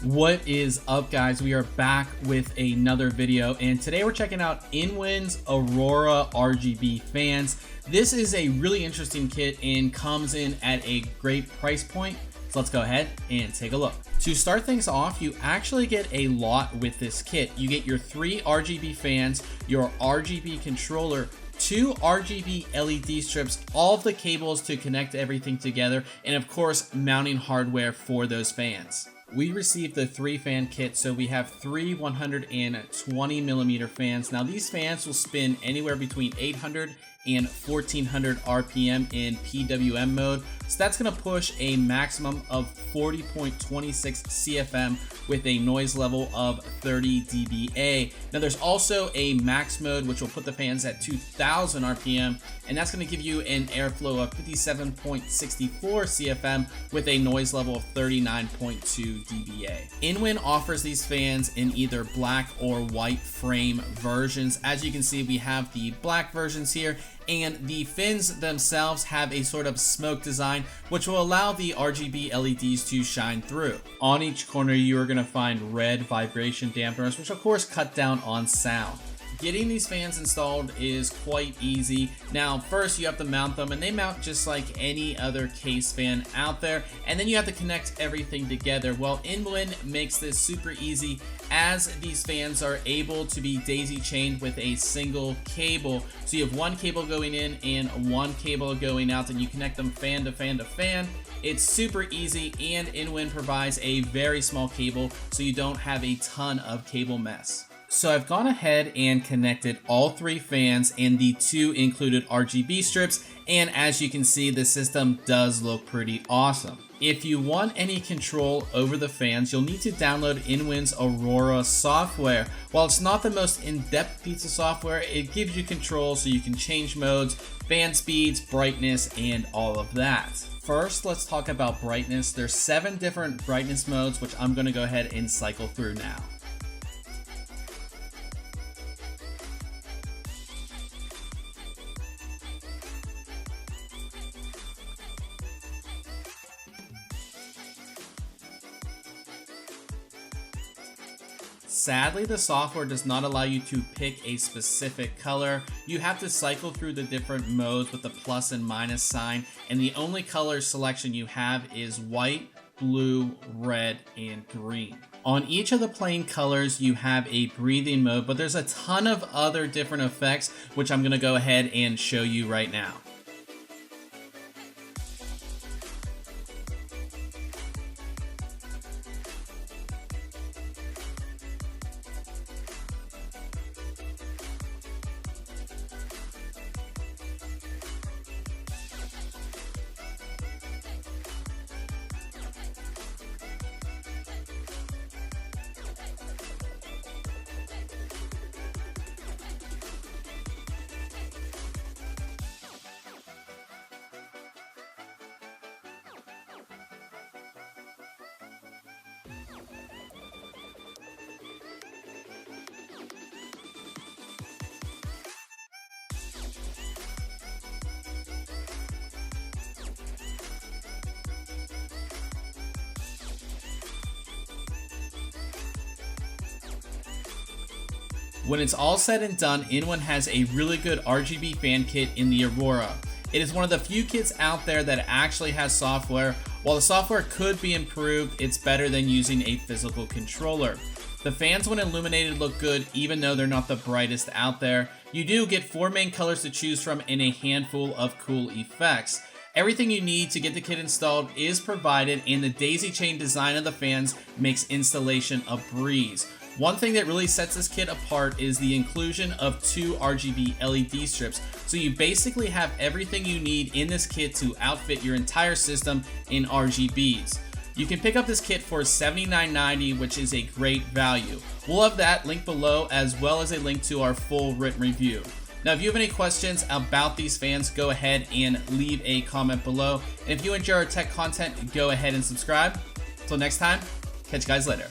What is up, guys? We are back with another video, and today we're checking out Win Aurora RGB Fans. This is a really interesting kit and comes in at a great price point. So let's go ahead and take a look. To start things off, you actually get a lot with this kit. You get your 3 RGB fans, your RGB controller, 2 RGB LED strips, all of the cables to connect everything together, and of course, mounting hardware for those fans. We received the 3-fan kit, so we have 3 120mm fans. Now these fans will spin anywhere between 800 and 1400 RPM in PWM mode. So that's gonna push a maximum of 40.26 CFM with a noise level of 30 dBA. Now there's also a max mode, which will put the fans at 2000 RPM, and that's gonna give you an airflow of 57.64 CFM with a noise level of 39.2 dBA. Win offers these fans in either black or white frame versions. As you can see, we have the black versions here, and the fins themselves have a sort of smoke design, which will allow the RGB LEDs to shine through. On each corner, you are going to find red vibration dampeners, which of course cut down on sound. Getting these fans installed is quite easy. Now, first you have to mount them, and they mount just like any other case fan out there, and then you have to connect everything together. Well, Win makes this super easy, as these fans are able to be daisy chained with a single cable. So you have one cable going in and one cable going out, and you connect them fan to fan to fan. It's super easy, and Win provides a very small cable, so you don't have a ton of cable mess. So I've gone ahead and connected all 3 fans and the 2 included RGB strips, and as you can see, the system does look pretty awesome. If you want any control over the fans, you'll need to download Win's Aurora software. While it's not the most in-depth piece of software, it gives you control so you can change modes, fan speeds, brightness, and all of that. First, let's talk about brightness. There's 7 different brightness modes, which I'm gonna go ahead and cycle through now. Sadly, the software does not allow you to pick a specific color. You have to cycle through the different modes with the plus and minus sign, and the only color selection you have is white, blue, red, and green. On each of the plain colors, you have a breathing mode, but there's a ton of other different effects, which I'm gonna go ahead and show you right now. When it's all said and done, Win has a really good RGB fan kit in the Aurora. It is one of the few kits out there that actually has software. While the software could be improved, it's better than using a physical controller. The fans, when illuminated, look good even though they're not the brightest out there. You do get 4 main colors to choose from and a handful of cool effects. Everything you need to get the kit installed is provided, and the daisy chain design of the fans makes installation a breeze. One thing that really sets this kit apart is the inclusion of 2 RGB LED strips, so you basically have everything you need in this kit to outfit your entire system in RGBs. You can pick up this kit for $79.90, which is a great value. We'll have that link below, as well as a link to our full written review. Now, if you have any questions about these fans, go ahead and leave a comment below. And if you enjoy our tech content, go ahead and subscribe. Until next time, catch you guys later.